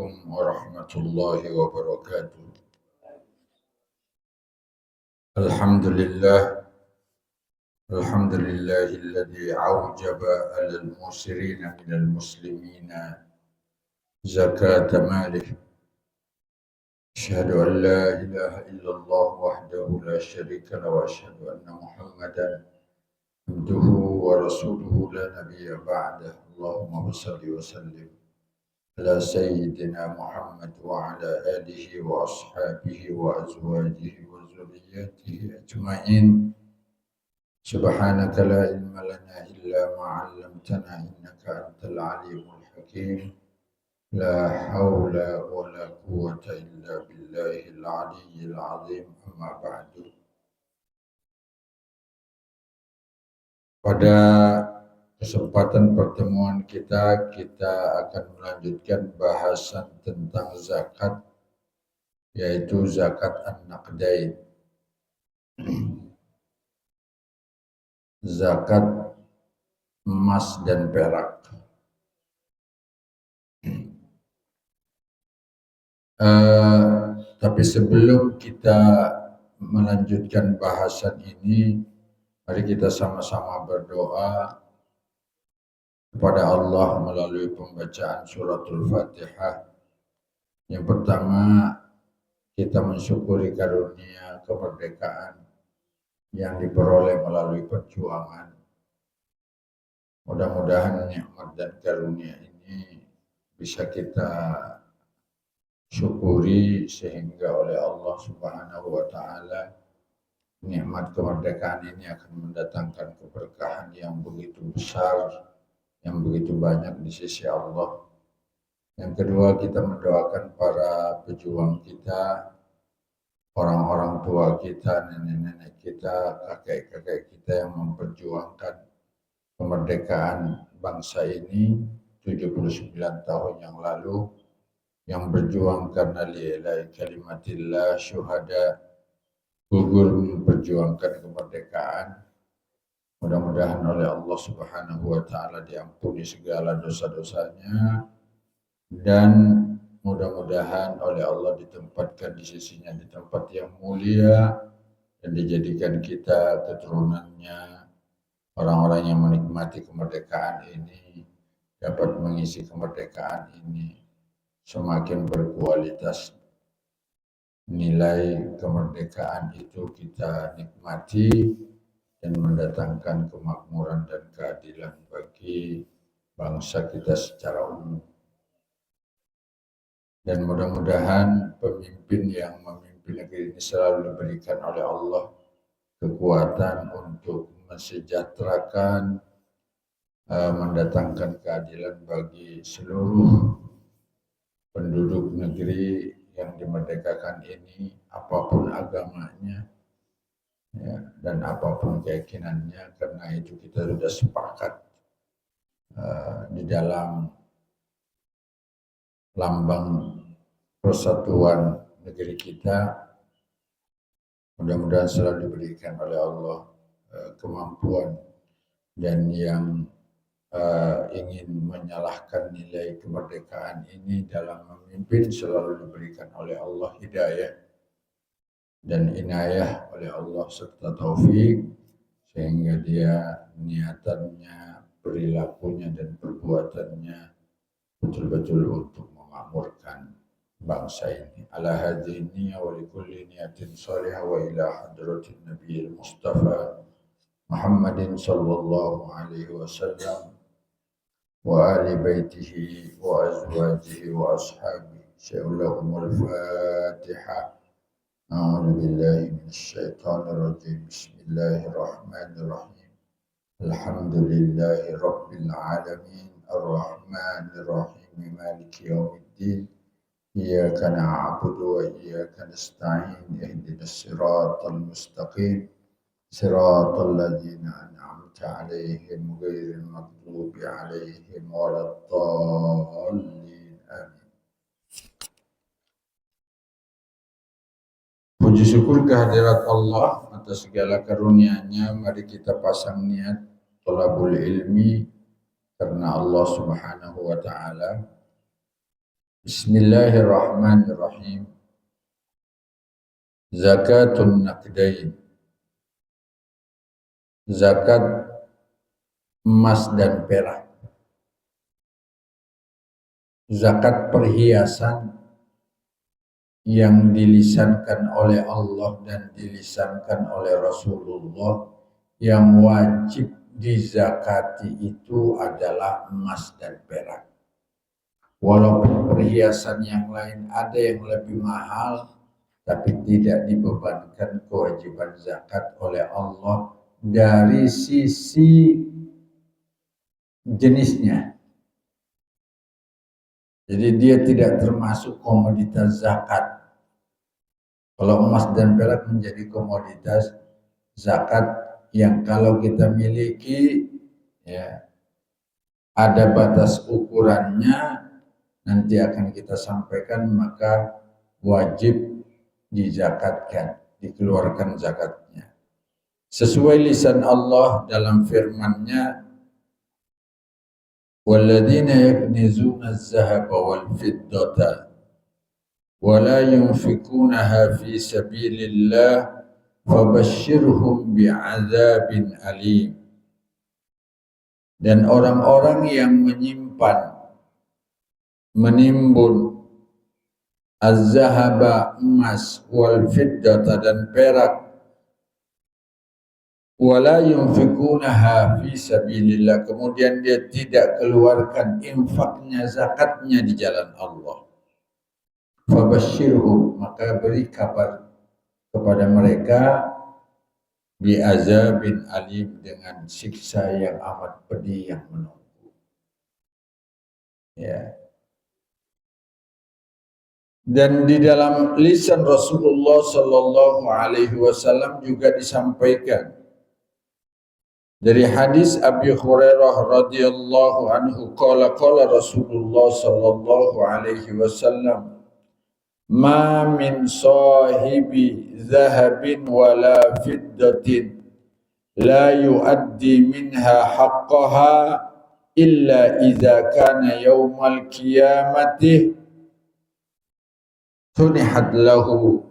عليكم ورحمة الله وبركاته. الحمد لله الذي أوجب على الموسرين من المسلمين زكاة ماله. أشهد أن لا إله إلا الله وحده لا شريك له وأشهد أن محمدا عبده ورسوله لا نبي بعده. اللهم صل وسلم على سيدنا محمد وعلى آله وأصحابه وأزواجه وذريته أجمعين. سبحانك لا علم لنا إلا ما علمتنا إنك أنت العليم الحكيم. لا حول ولا قوة إلا بالله العلي العظيم. أما بعد. Pada kesempatan pertemuan kita akan melanjutkan bahasan tentang zakat, yaitu zakat an-naqdain. Zakat emas dan perak. Tapi sebelum kita melanjutkan bahasan ini, mari kita sama-sama berdoa kepada Allah melalui pembacaan suratul Fatihah. Yang pertama, kita mensyukuri karunia kemerdekaan yang diperoleh melalui perjuangan. Mudah-mudahan nikmat dan karunia ini bisa kita syukuri sehingga oleh Allah Subhanahu wa taala nikmat kemerdekaan ini akan mendatangkan keberkahan yang begitu besar, yang begitu banyak di sisi Allah. Yang kedua, kita mendoakan para pejuang kita, orang-orang tua kita, nenek-nenek kita, kakek-kakek kita yang memperjuangkan kemerdekaan bangsa ini 79 tahun yang lalu, yang berjuang karena lillahi kalimatillah syuhada, gugur memperjuangkan kemerdekaan. Mudah-mudahan oleh Allah Subhanahu wa taala diampuni segala dosa-dosanya, dan mudah-mudahan oleh Allah ditempatkan di sisinya di tempat yang mulia, dan dijadikan kita keturunannya, orang-orang yang menikmati kemerdekaan ini, dapat mengisi kemerdekaan ini semakin berkualitas. Nilai kemerdekaan itu kita nikmati dan mendatangkan kemakmuran dan keadilan bagi bangsa kita secara umum. Dan mudah-mudahan pemimpin yang memimpin negeri ini selalu diberikan oleh Allah kekuatan untuk mensejahterakan, mendatangkan keadilan bagi seluruh penduduk negeri yang dimerdekakan ini, apapun agamanya ya, dan apapun keyakinannya, karena itu kita sudah sepakat di dalam lambang persatuan negeri kita. Mudah-mudahan selalu diberikan oleh Allah kemampuan, dan yang ingin menyalahkan nilai kemerdekaan ini dalam memimpin selalu diberikan oleh Allah hidayah dan inayah oleh Allah serta taufik, sehingga dia niatannya, perilakunya dan perbuatannya betul-betul untuk memakmurkan bangsa ini. Ala hadhihi wa likulli niyatin salihah wa ila hadratin nabiyil mustafa Muhammadin sallallahu alaihi wasallam wa ali baitihi wa azwajihi wa ashabihi. Sya'ulahumul Fatihah. A'udzu billahi minasyaitonir rajim. Bismillahirrahmanirrahim. Alhamdulillahi rabbil alamin. Ar-Rahmanir Rahim. Maliki yaumiddin. Iyyaka na'budu wa iyyaka nasta'in. Ihdinas siratal mustaqim. Siratal ladzina an'amta 'alaihim ghairil maghdubi 'alaihim waladdallin. Amin. Puji syukur kehadirat Allah atas segala karunia-Nya. Mari kita pasang niat thalabul ilmi karena Allah Subhanahu wa taala. Bismillahirrahmanirrahim. Zakatun naqdain. Zakat emas dan perak. Zakat perhiasan yang dilisankan oleh Allah dan dilisankan oleh Rasulullah, yang wajib dizakati itu adalah emas dan perak. Walaupun perhiasan yang lain ada yang lebih mahal, tapi tidak dibebankan kewajiban zakat oleh Allah dari sisi jenisnya. Jadi dia tidak termasuk komoditas zakat. Kalau emas dan perak menjadi komoditas zakat yang kalau kita miliki, ya, ada batas ukurannya, nanti akan kita sampaikan, maka wajib dizakatkan, dikeluarkan zakatnya. Sesuai lisan Allah dalam firman-Nya, وَالَّذِينَ يَكْنِزُونَ الذَّهَبَ وَالْفِضَّةَ وَلَا يُنْفِقُونَهَا فِي سَبِيلِ اللَّهِ فَبَشِّرْهُمْ بِعَذَابٍ أَلِيمٍ. Dan orang-orang yang menyimpan, menimbun az-zahaba emas, wal fiddata dan perak, wala yunfikunaha fi sabilillah, kemudian dia tidak keluarkan infaknya, zakatnya di jalan Allah, fabashshirhum, maka beri kabar kepada mereka, bi'azabin alim, dengan siksa yang amat pedih yang menunggu. Ya. Dan di dalam lisan Rasulullah Sallallahu Alaihi Wasallam juga disampaikan dari hadis Abi Hurairah radhiyallahu anhu, qala Rasulullah Sallallahu Alaihi Wasallam, ma min sahibi zahabin wala fiddatin la yuaddi minha haqqaha illa idza kana yaumal qiyamati tunihat lahu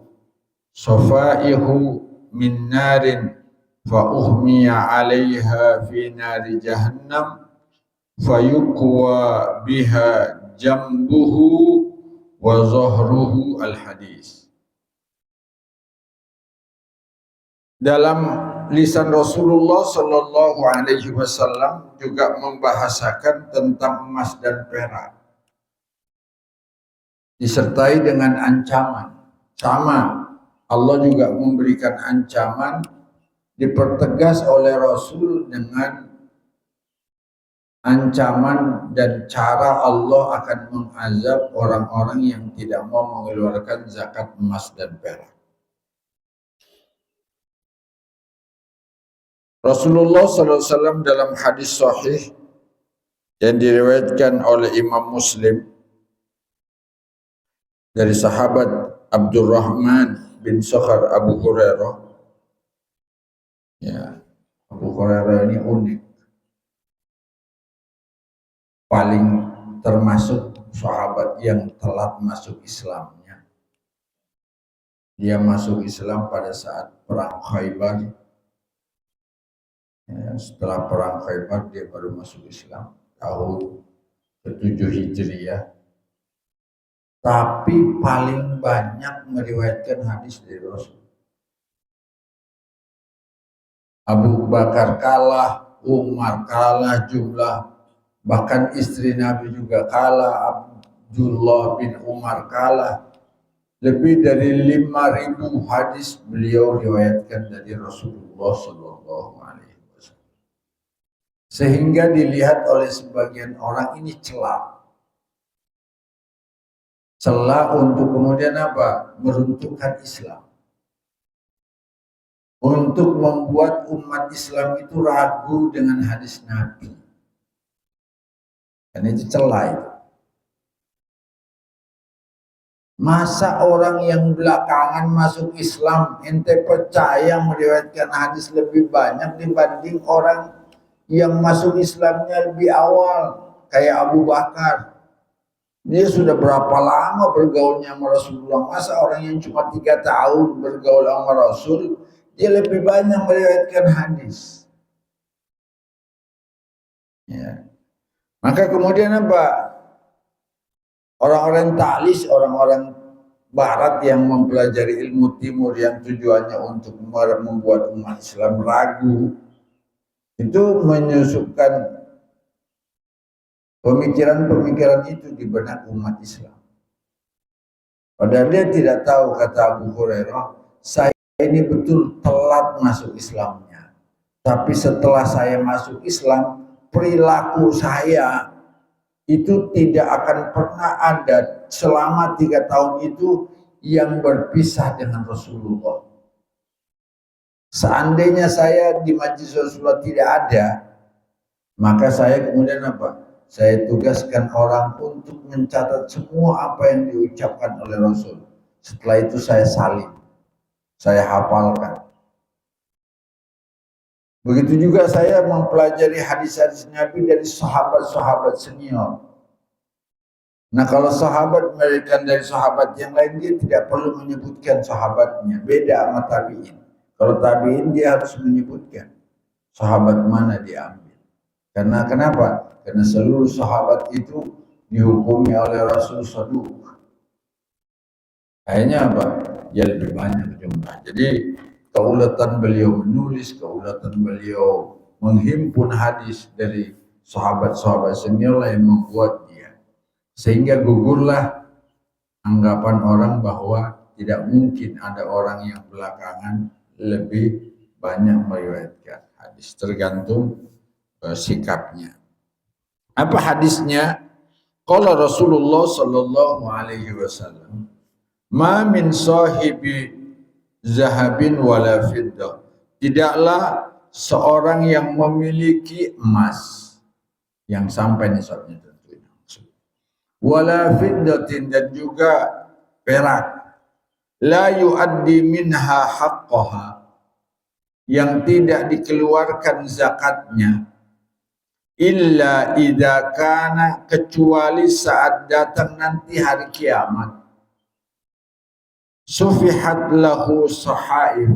safaihu min narin fa uhmiya 'alaiha fi nari jahannam fayuqwa biha jambuhu wa zahruhu. Al-hadis. Dalam lisan Rasulullah Sallallahu Alaihi Wasallam juga membahasakan tentang emas dan perak, disertai dengan ancaman. Sama, Allah juga memberikan ancaman, dipertegas oleh Rasul dengan ancaman dan cara Allah akan mengazab orang-orang yang tidak mau mengeluarkan zakat emas dan perak. Rasulullah SAW dalam hadis sahih yang diriwayatkan oleh Imam Muslim dari sahabat Abdurrahman bin Sakhar Abu Hurairah. Ya, Abu Hurairah ini unik, paling termasuk sahabat yang telat masuk Islamnya. Dia masuk Islam pada saat perang Khaybar. Ya, setelah perang Khaybar dia baru masuk Islam tahun ke-7 Hijriah. Tapi paling banyak meriwayatkan hadis dari Rasul. Abu Bakar kalah, Umar kalah jumlah, bahkan istri Nabi juga kalah, Abdullah bin Umar kalah. Lebih dari 5.000 hadis beliau riwayatkan dari Rasulullah Sallallahu Alaihi Wasallam. Sehingga dilihat oleh sebagian orang ini celah untuk kemudian apa? Meruntuhkan Islam, untuk membuat umat Islam itu ragu dengan hadis Nabi. Dan itu celah itu. Masa orang yang belakangan masuk Islam ente percaya meriwayatkan hadis lebih banyak dibanding orang yang masuk Islamnya lebih awal, kayak Abu Bakar. Dia sudah berapa lama bergaulnya sama Rasulullah. Masa orang yang cuma 3 tahun bergaul sama Rasul, dia lebih banyak meriwayatkan hadis. Ya. Maka kemudian apa? Orang-orang taklis, orang-orang Barat yang mempelajari ilmu Timur yang tujuannya untuk membuat umat Islam ragu, itu menyusupkan pemikiran-pemikiran itu di benak umat Islam. Padahal dia tidak tahu, kata Abu Hurairah, saya ini betul telat masuk Islamnya. Tapi setelah saya masuk Islam, perilaku saya itu tidak akan pernah ada selama 3 tahun itu yang berpisah dengan Rasulullah. Seandainya saya di majlis Rasulullah tidak ada, maka saya kemudian apa? Saya tugaskan orang untuk mencatat semua apa yang diucapkan oleh Rasul. Setelah itu saya salin, saya hafalkan. Begitu juga saya mempelajari hadis-hadis Nabi dari sahabat-sahabat senior. Nah, kalau sahabat meriwayatkan dari sahabat yang lain, dia tidak perlu menyebutkan sahabatnya. Beda sama tabi'in. Kalau tabi'in dia harus menyebutkan sahabat mana diambil. Karena kenapa? Karena seluruh sahabat itu dihukumi oleh Rasul Saduk. Akhirnya apa? Ya lebih banyak jumlah. Jadi keulatan beliau menulis, keulatan beliau menghimpun hadis dari sahabat-sahabat senior yang membuat dia. Sehingga gugurlah anggapan orang bahwa tidak mungkin ada orang yang belakangan lebih banyak meriwayatkan hadis. Tergantung sikapnya. Apa hadisnya? Qala Rasulullah sallallahu alaihi wasallam, "Ma min sahibi zahabin wala fiddah." Tidaklah seorang yang memiliki emas yang sampai nisabnya tentunya. Wala fiddatin, dan juga perak. La yuaddi minha haqqaha, yang tidak dikeluarkan zakatnya. Illa idza kana, kecuali saat datang nanti hari kiamat. Sufihat lahu sahaif,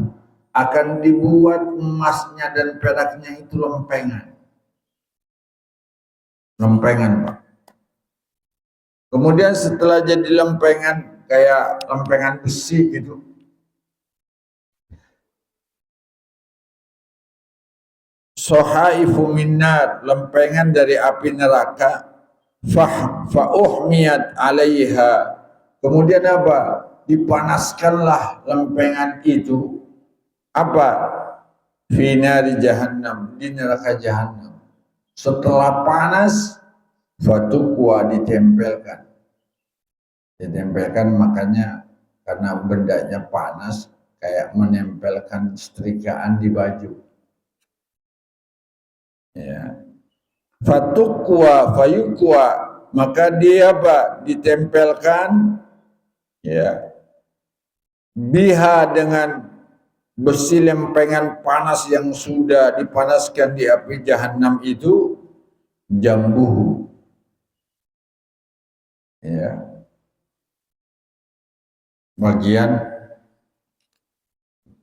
akan dibuat emasnya dan peraknya itu lempengan. Lempengan, Pak. Kemudian setelah jadi lempengan, kayak lempengan besi gitu, sohaifu minnar, lempengan dari api neraka, fa'uhmiyat alaiha, kemudian apa? Dipanaskanlah lempengan itu, apa? Finari jahannam, di neraka jahannam. Setelah panas, fatukwa, ditempelkan. Ditempelkan, makanya karena bendanya panas, kayak menempelkan setrikaan di baju. Ya. Fatukwa fayukwa, maka dia apa? Ditempelkan, ya, biha, dengan besi lempengan panas yang sudah dipanaskan di api jahanam itu, jambuhu, ya, bagian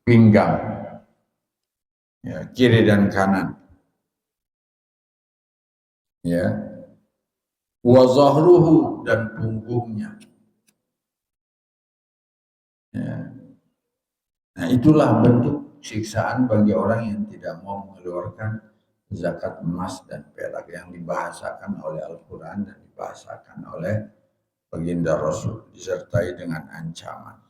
pinggang, ya, kiri dan kanan, ya, wa zahruhu, dan punggungnya, ya. Nah, itulah bentuk siksaan bagi orang yang tidak mau mengeluarkan zakat emas dan perak yang dibahasakan oleh Al-Quran dan dibahasakan oleh baginda Rasul, disertai dengan ancaman.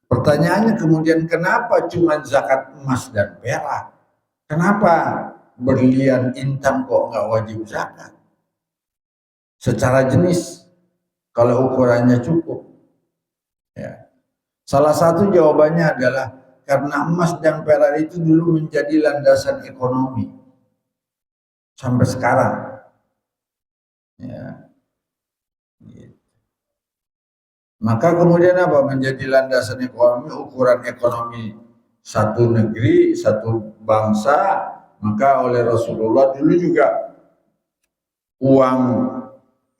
Pertanyaannya kemudian, kenapa cuma zakat emas dan perak? Kenapa berlian intan kok nggak wajib zakat? Secara jenis, kalau ukurannya cukup. Ya. Salah satu jawabannya adalah karena emas dan perak itu dulu menjadi landasan ekonomi sampai sekarang. Ya. Maka kemudian apa? Menjadi landasan ekonomi, ukuran ekonomi satu negeri, satu bangsa. Maka oleh Rasulullah dulu juga uang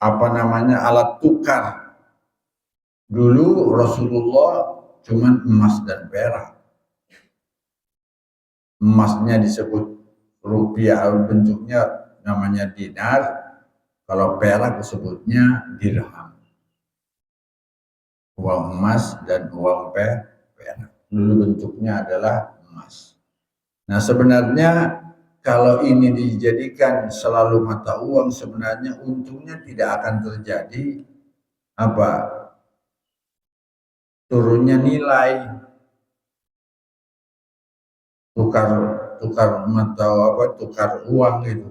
alat tukar. Dulu Rasulullah cuman emas dan perak. Emasnya disebut rupiah, bentuknya namanya dinar. Kalau perak disebutnya dirham. Uang emas dan uang perak. Dulu bentuknya adalah emas. Nah, sebenarnya kalau ini dijadikan selalu mata uang, sebenarnya untungnya tidak akan terjadi turunnya nilai tukar mata tukar uang itu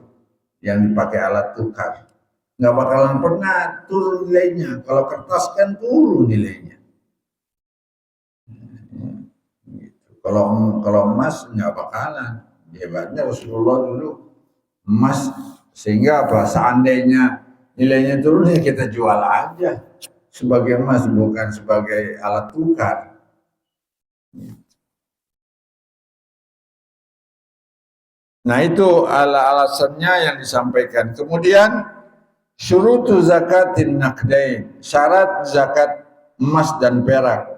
yang dipakai alat tukar. Nggak bakalan pernah turun nilainya. Kalau kertas kan turun nilainya. Kalau emas nggak bakalan. Hebatnya Rasulullah dulu emas, sehingga seandainya nilainya turun ya kita jual aja sebagai emas, bukan sebagai alat tukar. Nah, itu alasannya yang disampaikan. Kemudian syurutu zakatin naqdain, syarat zakat emas dan perak.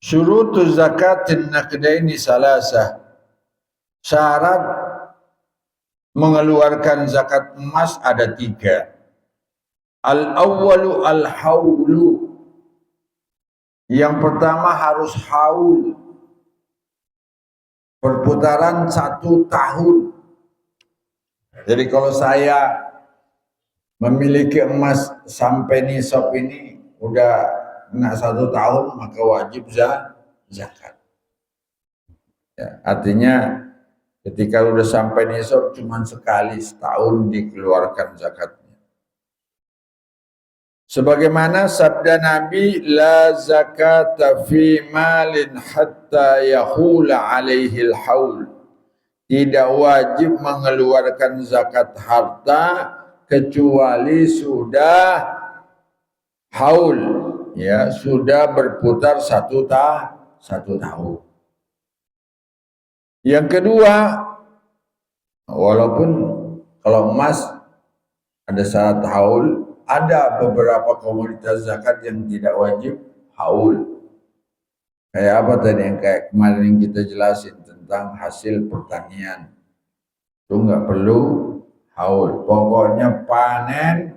Syurutu zakatin naqdaini salasah. Syarat mengeluarkan zakat emas ada 3. Al-awwalu al-haulu. Yang pertama harus haul. Perputaran 1 tahun. Jadi kalau saya memiliki emas sampai nisab ini udah kena 1 tahun, maka wajib zakat. Ya, artinya ketika udah sampai nisab cuma sekali setahun dikeluarkan zakatnya. Sebagaimana sabda Nabi, la zakata fi malin hatta yahula alaihi al-haul. Tidak wajib mengeluarkan zakat harta kecuali sudah haul, ya, sudah berputar 1 tahun. Yang kedua, walaupun kalau emas ada syarat haul, ada beberapa komoditas zakat yang tidak wajib haul. Kayak apa tadi yang kayak kemarin yang kita jelasin tentang hasil pertanian. Itu nggak perlu haul. Pokoknya panen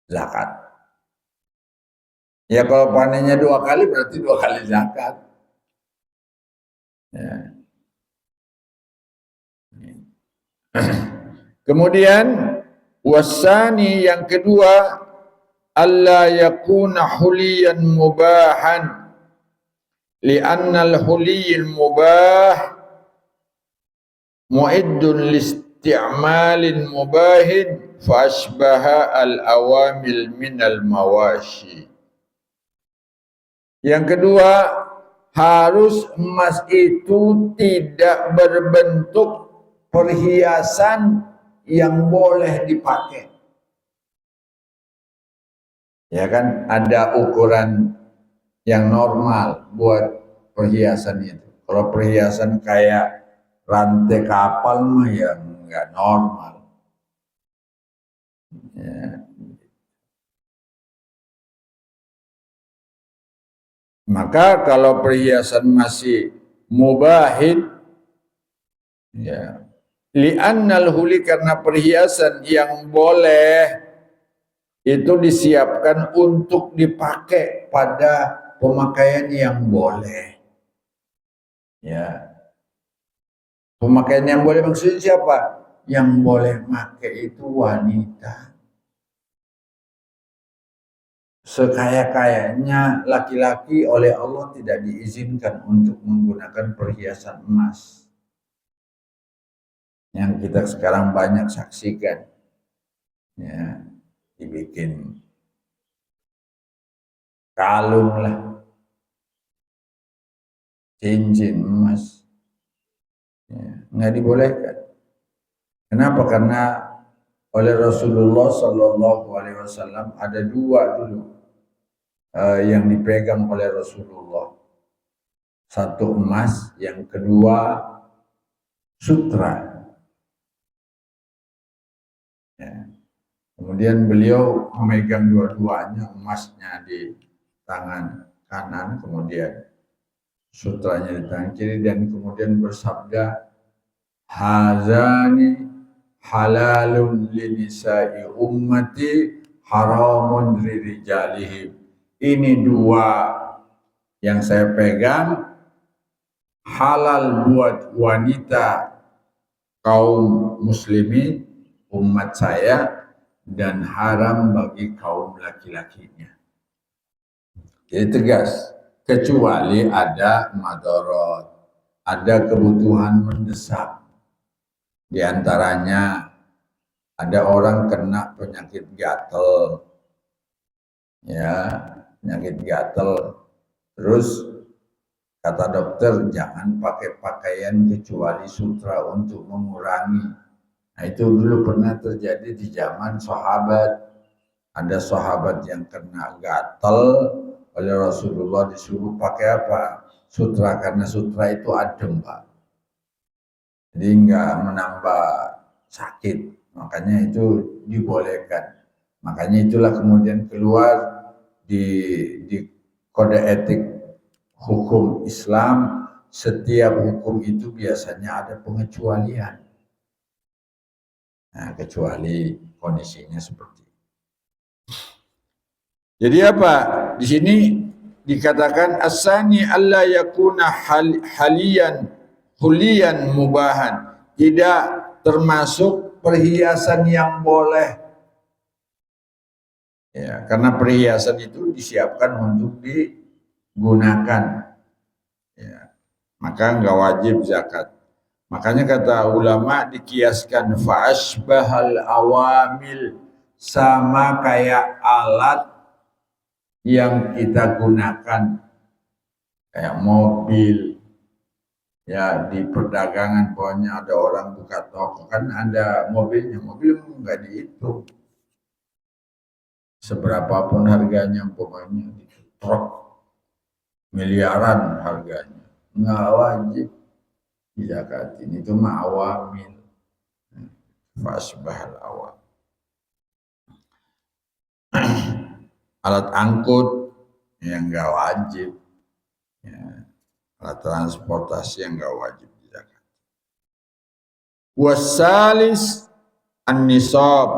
zakat. Ya kalau panennya 2 kali berarti 2 kali zakat. Ya. Kemudian wasani yang kedua, alla yakuna huliyan mubahan, li'anna al-huliyil mubah mu'iddun listi'malin mubahin fa asbaha al-awamil minal mawashi. Yang kedua, harus emas itu tidak berbentuk perhiasan yang boleh dipakai. Ya kan, ada ukuran yang normal buat perhiasan itu. Kalau perhiasan kayak rantai kapal mah ya nggak normal. Ya. Maka kalau perhiasan masih mubahin, ya, li'annal huli, karena perhiasan yang boleh itu disiapkan untuk dipakai pada pemakaian yang boleh. Ya. Pemakaian yang boleh maksudnya siapa? Yang boleh pakai itu wanita. Sekaya-kayanya laki-laki oleh Allah tidak diizinkan untuk menggunakan perhiasan emas. Yang kita sekarang banyak saksikan. Ya, dibikin kalung lah, cincin emas. Ya, nggak dibolehkan. Kenapa? Karena oleh Rasulullah Sallallahu Alaihi Wasallam ada 2 dulu yang dipegang oleh Rasulullah. 1 emas, yang kedua sutra. Ya. Kemudian beliau memegang dua-duanya, emasnya di tangan kanan, kemudian sutranya di tangan kiri, dan kemudian bersabda, hazani halalun linisa'i ummati haramun lirijalihim. Ini dua yang saya pegang halal buat wanita kaum muslimin umat saya dan haram bagi kaum laki-lakinya. Jadi tegas, kecuali ada madarat, ada kebutuhan mendesak. Di antaranya ada orang kena penyakit gatal, ya, penyakit gatal. Terus kata dokter jangan pakai pakaian kecuali sutra untuk mengurangi. Nah itu dulu pernah terjadi di zaman sahabat. Ada sahabat yang kena gatal oleh Rasulullah, disuruh pakai apa? Sutra, karena sutra itu adem, Pak. Jadi nggak menambah sakit, makanya itu dibolehkan. Makanya itulah kemudian keluar di kode etik hukum Islam, setiap hukum itu biasanya ada pengecualian. Nah, kecuali kondisinya seperti itu. Jadi apa? Di sini dikatakan asani alla yakuna haliyan huliyan mubahan, tidak termasuk perhiasan yang boleh. Ya, karena perhiasan itu disiapkan untuk digunakan. Ya, maka enggak wajib zakat. Makanya kata ulama dikiaskan fa'ashbahal awamil, sama kayak alat yang kita gunakan, kayak mobil, ya di perdagangan pokoknya ada orang buka toko kan ada mobilnya, mobil enggak dihitung seberapapun harganya, pokoknya truk miliaran harganya, enggak wajib dizakatin. Itu mah awamil, fasbahal awam. Alat angkut yang enggak wajib, ya, alat transportasi yang enggak wajib dizakat. Wasalis an-nisab,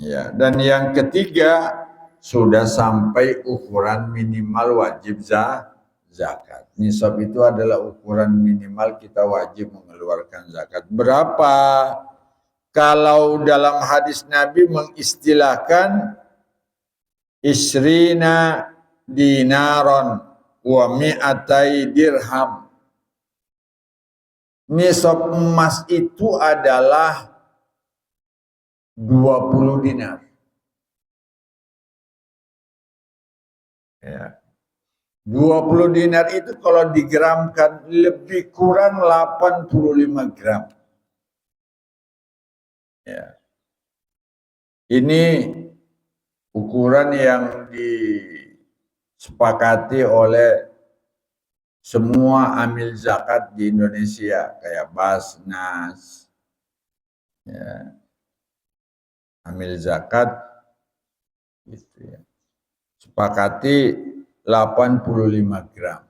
ya, dan yang ketiga sudah sampai ukuran minimal wajib zakat. Nisab itu adalah ukuran minimal kita wajib mengeluarkan zakat. Berapa? Kalau dalam hadis Nabi mengistilahkan isrina dinaron wa mi'atai dirham. Nisab emas itu adalah 20 dinar. Ya. 20 dinar itu kalau digramkan lebih kurang 85 gram. Ya. Ini ukuran yang disepakati oleh semua amil zakat di Indonesia, kayak Basnas, ya, amil zakat, gitu ya. Sepakati 85 gram.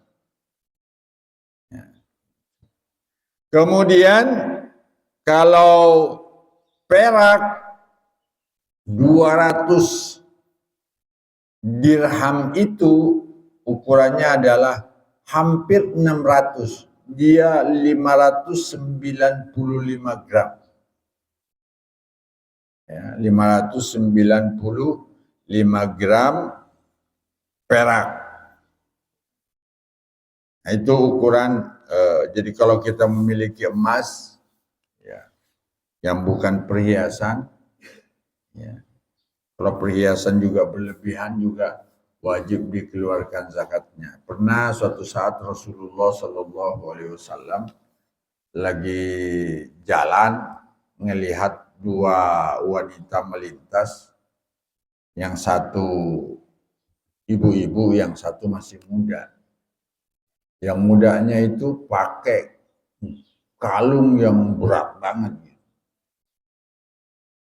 Ya. Kemudian kalau perak 200 dirham itu ukurannya adalah hampir 600. Dia 595 gram. Ya, 595 gram perak. Nah, itu ukuran. Jadi kalau kita memiliki emas, ya, yang bukan perhiasan, ya, kalau perhiasan juga berlebihan juga wajib dikeluarkan zakatnya. Pernah suatu saat Rasulullah SAW lagi jalan melihat dua wanita melintas, yang satu ibu-ibu, yang satu masih muda. Yang mudanya itu pakai kalung yang berat banget.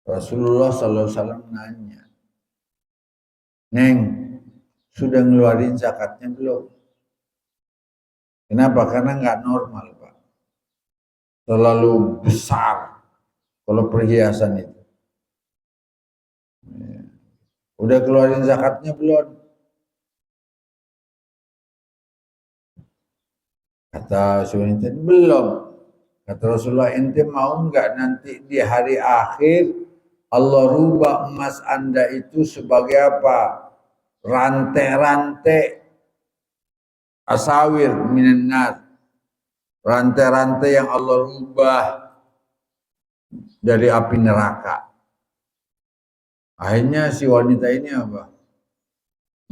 Rasulullah SAW nanya, Neng, sudah ngeluarin zakatnya belum? Kenapa? Karena nggak normal, Pak. Terlalu besar kalau perhiasan itu. Udah keluarin zakatnya belum? Kata Sunita, belum. Kata Rasulullah, ente mau nggak nanti di hari akhir Allah rubah emas Anda itu sebagai apa? Rantai-rantai asawir minan nar. Rantai-rantai yang Allah rubah dari api neraka. Akhirnya si wanita ini apa?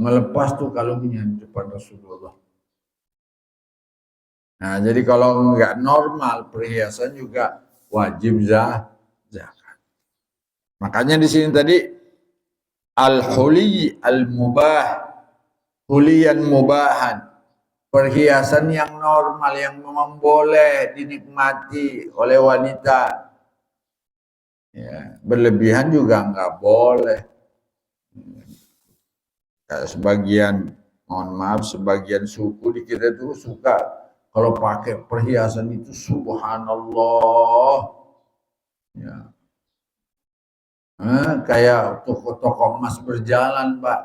Melepas tuh kalungnya di depan Rasulullah. Nah, jadi kalau nggak normal perhiasan juga wajib zakat. Makanya di sini tadi al-huli al-mubah, huliyan mubahan, perhiasan yang normal yang memang boleh dinikmati oleh wanita. Ya, berlebihan juga nggak boleh. Sebagian, mohon maaf, sebagian suku di kita itu suka kalau pakai perhiasan itu subhanallah. Ya. Kayak toko-toko emas berjalan, Pak.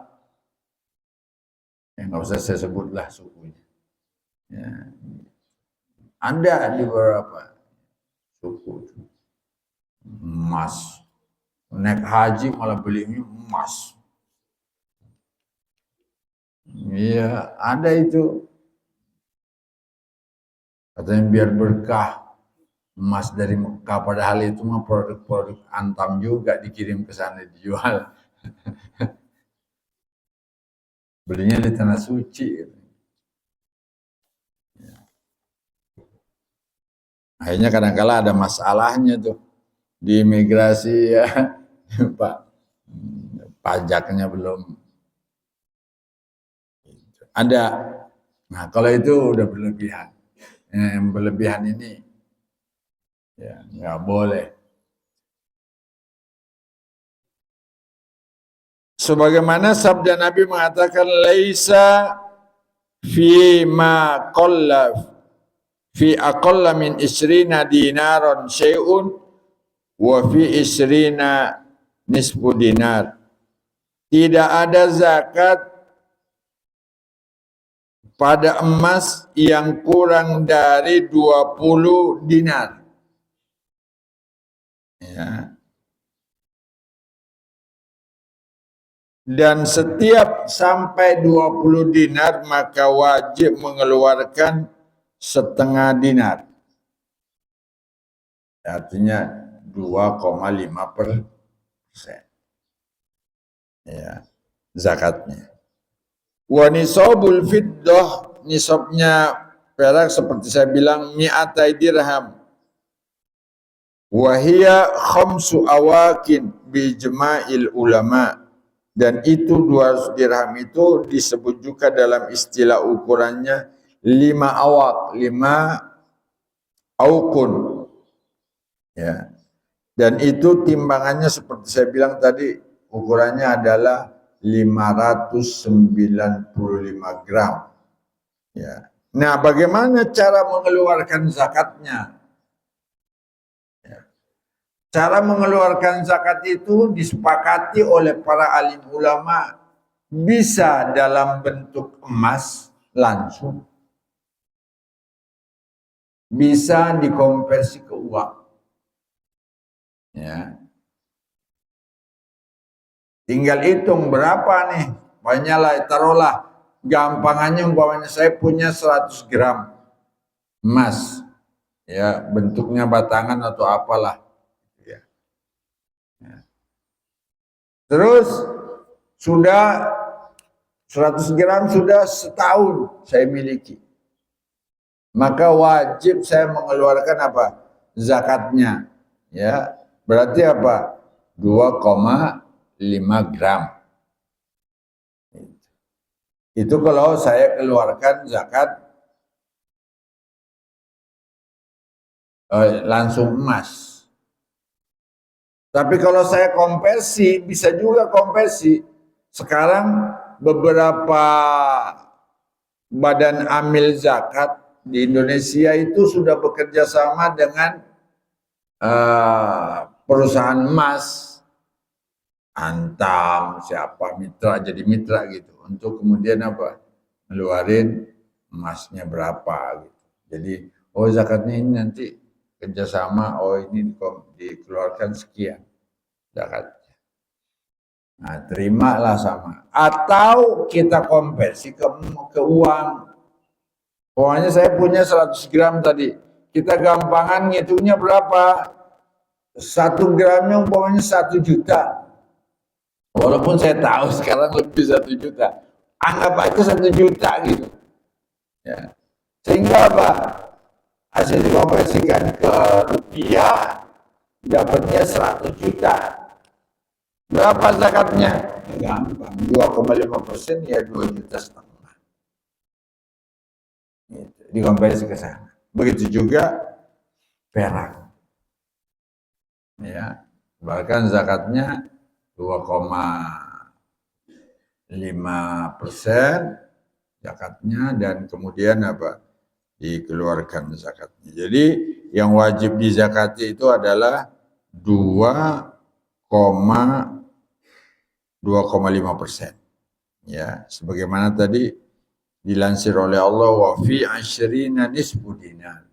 Ya, nggak usah saya sebutlah sukunya. Ya. Ada di beberapa suku emas. Naik haji malah belinya emas. Iya, ada itu. Katanya biar berkah emas dari Mekah, padahal itu mah produk-produk antam juga dikirim ke sana dijual. Belinya di tanah suci. Akhirnya kadang-kala ada masalahnya tuh di imigrasi ya, Pak. Pajaknya belum ada. Nah, kalau itu udah berlebihan. Yang berlebihan ini ya nggak boleh. Sebagaimana sabda Nabi mengatakan laisa fi ma qalla fi aqalla min isrina dinaron syai'un wa fi isrina nisfu dinar. Tidak ada zakat pada emas yang kurang dari 20 dinar. Ya. Dan setiap sampai 20 dinar maka wajib mengeluarkan setengah dinar. Artinya 2,5%. Ya, zakatnya. Wa nisabul fiddah, nisabnya perak seperti saya bilang mi'atai dirham. Wa hiya khamsu awakin bi ijma'il ulama. Dan itu 200 dirham itu disebut juga dalam istilah ukurannya 5 awak, 5 aukun. Ya. Dan itu timbangannya seperti saya bilang tadi, ukurannya adalah 595 gram. Ya. Nah, bagaimana cara mengeluarkan zakatnya? Ya. Cara mengeluarkan zakat itu disepakati oleh para alim ulama, bisa dalam bentuk emas langsung, bisa dikonversi ke uang. Ya. Tinggal hitung berapa nih, banyaklah, taruhlah gampangannya umpamanya saya punya 100 gram emas, ya bentuknya batangan atau apalah. Ya. Ya. Terus sudah 100 gram sudah setahun saya miliki, maka wajib saya mengeluarkan apa? Zakatnya. Ya, berarti apa? 2,5 gram. Itu kalau saya keluarkan zakat langsung emas. Tapi kalau saya konversi, bisa juga konversi. Sekarang beberapa badan amil zakat di Indonesia itu sudah bekerja sama dengan perusahaan emas, Antam, siapa mitra jadi mitra gitu, untuk kemudian apa, ngeluarin emasnya berapa gitu. Jadi oh zakatnya ini nanti kerjasama, oh ini dikeluarkan sekian zakat. Nah, terimalah sama. Atau kita konversi ke uang. Pokoknya saya punya 100 gram tadi. Kita gampangan ngitungnya berapa? 1 gramnya umpamanya 1 juta. Walaupun saya tahu sekarang lebih 1 juta. Anggap aja 1 juta gitu. Ya. Sehingga apa? Hasil dikonversikan ke rupiah, dapatnya 100 juta. Berapa zakatnya? Gampang, 2,5% ya 2,5 juta. Gitu. Dikonversi ke sana. Begitu juga perak. Ya, bahkan zakatnya 2,5% zakatnya, dan kemudian apa? Dikeluarkan zakatnya. Jadi yang wajib dizakati itu adalah 2,5%. Ya, sebagaimana tadi dilansir oleh Allah, wa fi asyrina nisfu dinar.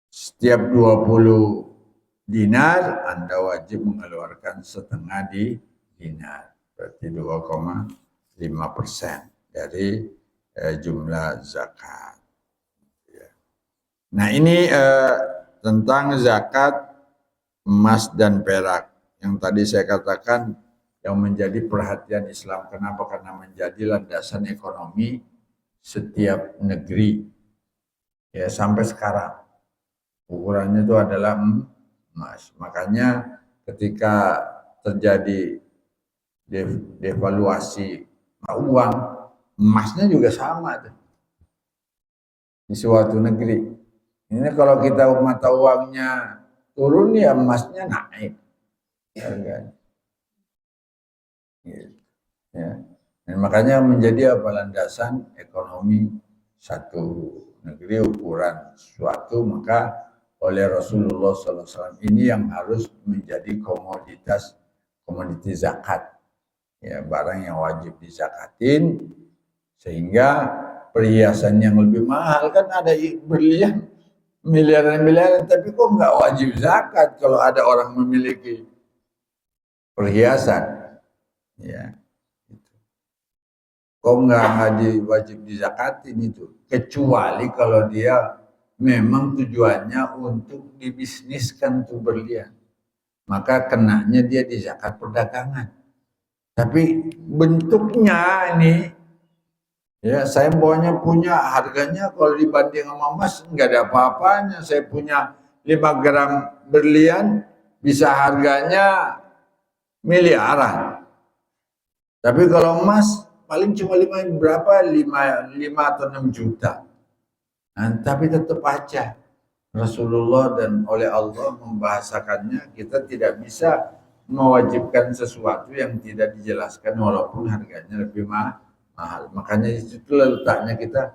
Setiap 20 dinar Anda wajib mengeluarkan setengah dinar. Berarti 2,5% dari jumlah zakat. Nah ini tentang zakat emas dan perak yang tadi saya katakan yang menjadi perhatian Islam. Kenapa? Karena menjadi landasan ekonomi setiap negeri ya sampai sekarang. Ukurannya itu adalah emas. Makanya ketika terjadi devaluasi uang, emasnya juga sama tuh di suatu negeri. Ini kalau kita mata uangnya turun ya emasnya naik harganya. Gitu. Ya. Dan makanya menjadi apa, landasan ekonomi satu negeri, ukuran suatu, maka oleh Rasulullah SAW ini yang harus menjadi komoditas zakat, ya, barang yang wajib dizakatin, sehingga perhiasan yang lebih mahal kan ada berlian miliaran-miliaran, tapi kok nggak wajib zakat kalau ada orang memiliki perhiasan, ya. Kok nggak wajib dizakatin itu, kecuali kalau dia memang tujuannya untuk dibisniskan tuh berlian, maka kenanya dia di zakat perdagangan. Tapi bentuknya ini, ya saya punya harganya kalau dibanding sama emas nggak ada apa-apanya. Saya punya 5 gram berlian bisa harganya miliaran. Tapi kalau emas paling cuma 5 atau 6 juta. Nah, tapi tetap aja Rasulullah dan oleh Allah membahasakannya, kita tidak bisa mewajibkan sesuatu yang tidak dijelaskan walaupun harganya lebih mahal. Makanya itu letaknya kita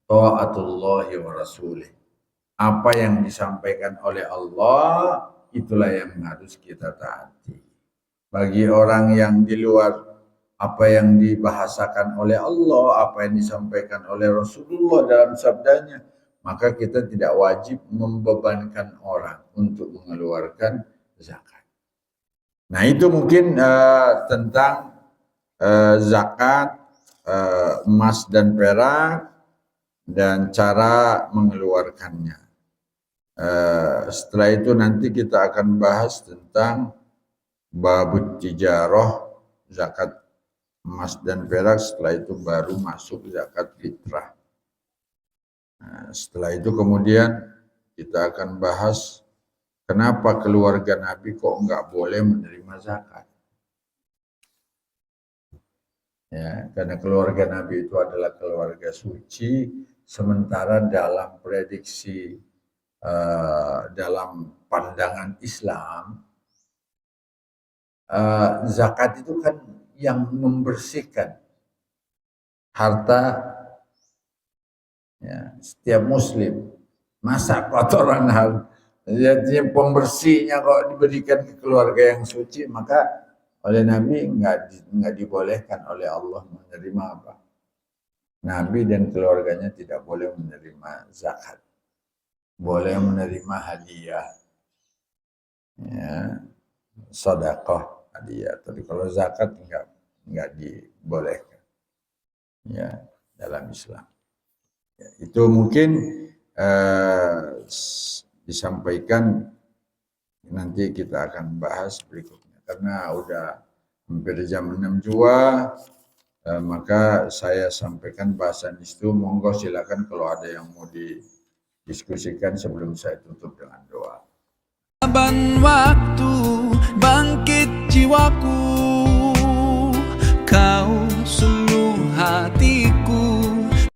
ta'atullahi wa rasulih. Apa yang disampaikan oleh Allah itulah yang harus kita taati. Bagi orang yang di luar apa yang dibahasakan oleh Allah, apa yang disampaikan oleh Rasulullah dalam sabdanya, maka kita tidak wajib membebankan orang untuk mengeluarkan zakat. Nah itu mungkin tentang zakat emas dan perak dan cara mengeluarkannya. Setelah itu nanti kita akan bahas tentang babut tijarah, zakat emas dan perak. Setelah itu baru masuk zakat fitrah. Nah, setelah itu kemudian kita akan bahas kenapa keluarga Nabi kok nggak boleh menerima zakat. Ya, karena keluarga Nabi itu adalah keluarga suci, sementara dalam prediksi dalam pandangan Islam zakat itu kan yang membersihkan harta ya, setiap muslim. Masa kotoran hal jadi pembersihnya kok diberikan ke keluarga yang suci, maka oleh Nabi nggak dibolehkan oleh Allah menerima apa? Nabi dan keluarganya tidak boleh menerima zakat, boleh menerima hadiah, ya, sedekah hadiah. Tapi kalau zakat nggak dibolehkan, ya, dalam Islam. Ya, itu mungkin disampaikan, nanti kita akan bahas berikutnya karena udah hampir jam 6 jua, maka saya sampaikan bahasan itu. Monggo silakan kalau ada yang mau didiskusikan sebelum saya tutup dengan doa. Waktu bangkit jiwaku